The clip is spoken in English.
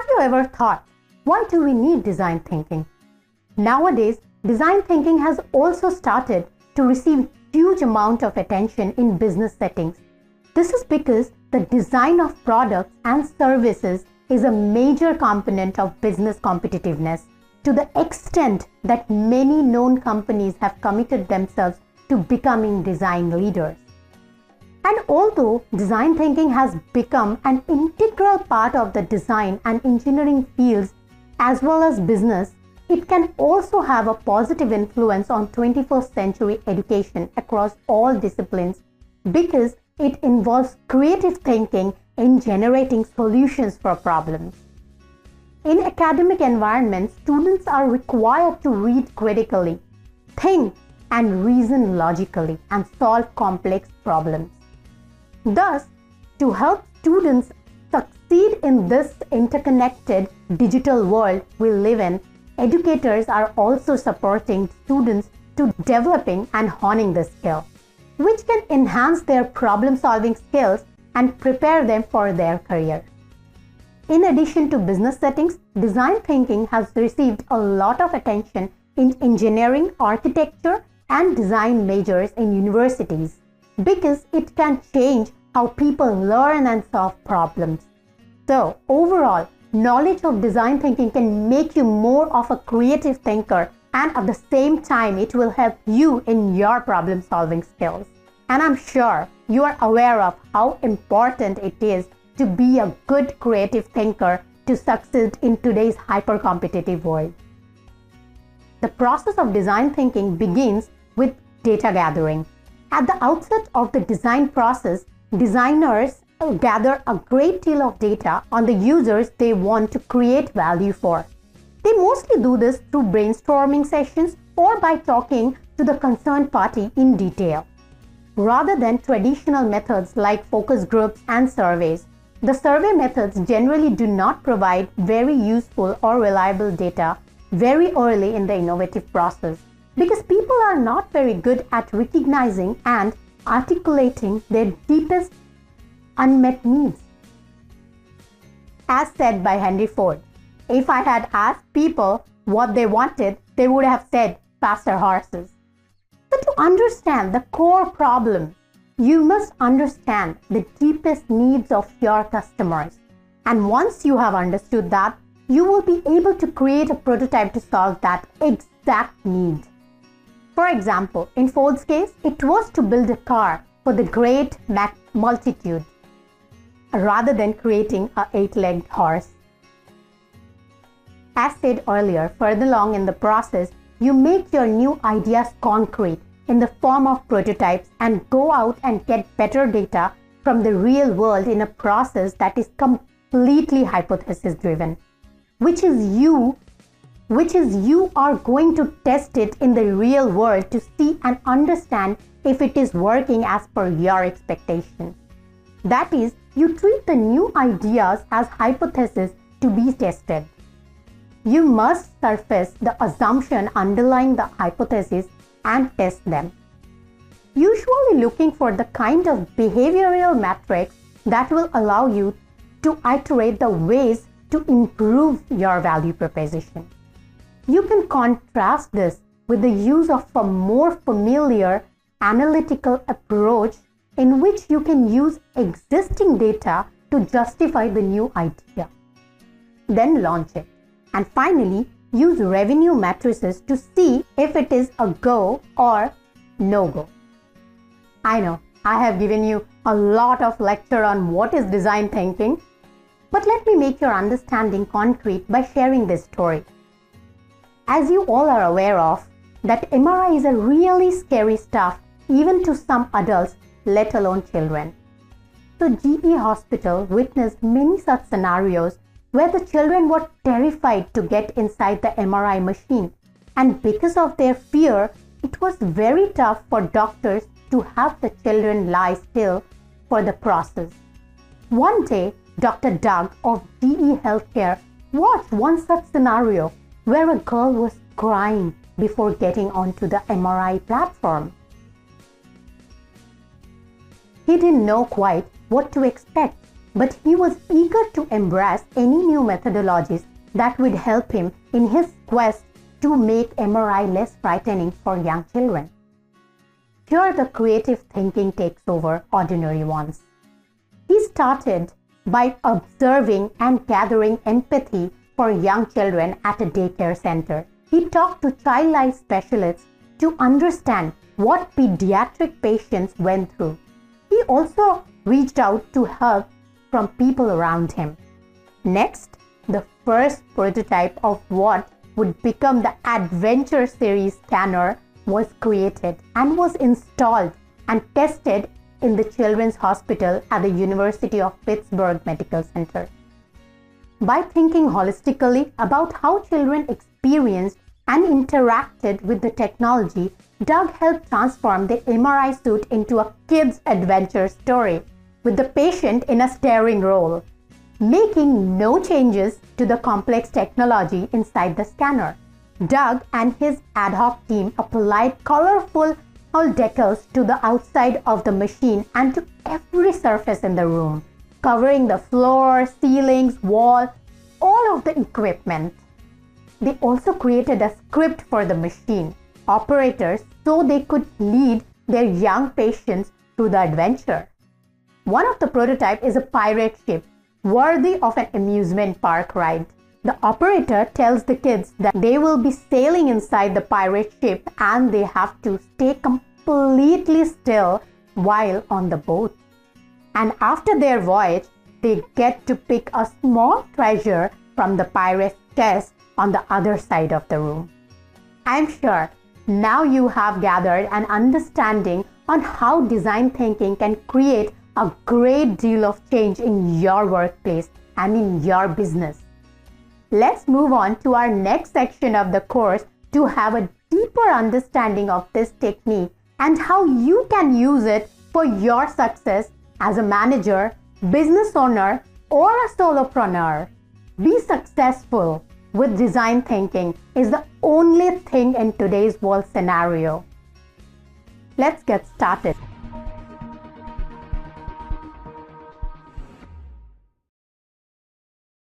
Have you ever thought, why do we need design thinking? Nowadays, design thinking has also started to receive huge amount of attention in business settings. This is because the design of products and services is a major component of business competitiveness, to the extent that many known companies have committed themselves to becoming design leaders. And although design thinking has become an integral part of the design and engineering fields as well as business, it can also have a positive influence on 21st century education across all disciplines because it involves creative thinking in generating solutions for problems. In academic environments, students are required to read critically, think and reason logically, and solve complex problems. Thus, to help students succeed in this interconnected digital world we live in, educators are also supporting students to developing and honing this skill, which can enhance their problem-solving skills and prepare them for their career. In addition to business settings, design thinking has received a lot of attention in engineering, architecture, and design majors in universities because it can change how people learn and solve problems. So, overall, knowledge of design thinking can make you more of a creative thinker, and at the same time, it will help you in your problem-solving skills. And I'm sure you are aware of how important it is to be a good creative thinker to succeed in today's hyper-competitive world. The process of design thinking begins with data gathering. At the outset of the design process, designers gather a great deal of data on the users they want to create value for. They mostly do this through brainstorming sessions or by talking to the concerned party in detail. Rather than traditional methods like focus groups and surveys, the survey methods generally do not provide very useful or reliable data very early in the innovative process because people are not very good at recognizing and articulating their deepest unmet needs. As said by Henry Ford, if I had asked people what they wanted, they would have said faster horses. So to understand the core problem, you must understand the deepest needs of your customers. And once you have understood that, you will be able to create a prototype to solve that exact need. For example, in Ford's case, it was to build a car for the great multitude rather than creating an 8-legged horse. As said earlier, further along in the process, you make your new ideas concrete in the form of prototypes and go out and get better data from the real world in a process that is completely hypothesis driven, which is you are going to test it in the real world to see and understand if it is working as per your expectations. That is, you treat the new ideas as hypotheses to be tested. You must surface the assumption underlying the hypothesis and test them. Usually looking for the kind of behavioral metrics that will allow you to iterate the ways to improve your value proposition. You can contrast this with the use of a more familiar analytical approach in which you can use existing data to justify the new idea. Then launch it. And finally, use revenue matrices to see if it is a go or no-go. I know, I have given you a lot of lecture on what is design thinking, but let me make your understanding concrete by sharing this story. As you all are aware of, that MRI is a really scary stuff even to some adults, let alone children. So GE Hospital witnessed many such scenarios where the children were terrified to get inside the MRI machine, and because of their fear, it was very tough for doctors to have the children lie still for the process. One day, Dr. Doug of GE Healthcare watched one such scenario where a girl was crying before getting onto the MRI platform. He didn't know quite what to expect, but he was eager to embrace any new methodologies that would help him in his quest to make MRI less frightening for young children. Here the creative thinking takes over ordinary ones. He started by observing and gathering empathy for young children at a daycare center. He talked to child life specialists to understand what pediatric patients went through. He also reached out to help from people around him. Next, the first prototype of what would become the Adventure Series scanner was created and was installed and tested in the Children's Hospital at the University of Pittsburgh Medical Center. By thinking holistically about how children experienced and interacted with the technology, Doug helped transform the MRI suit into a kid's adventure story, with the patient in a starring role, making no changes to the complex technology inside the scanner. Doug and his ad hoc team applied colorful decals to the outside of the machine and to every surface in the room, covering the floor, ceilings, wall, all of the equipment. They also created a script for the machine operators so they could lead their young patients through the adventure. One of the prototypes is a pirate ship worthy of an amusement park ride. The operator tells the kids that they will be sailing inside the pirate ship and they have to stay completely still while on the boat. And after their voyage, they get to pick a small treasure from the pirate's chest on the other side of the room. I'm sure now you have gathered an understanding on how design thinking can create a great deal of change in your workplace and in your business. Let's move on to our next section of the course to have a deeper understanding of this technique and how you can use it for your success as a manager, business owner, or a solopreneur. Be successful with design thinking is the only thing in today's world scenario. Let's get started.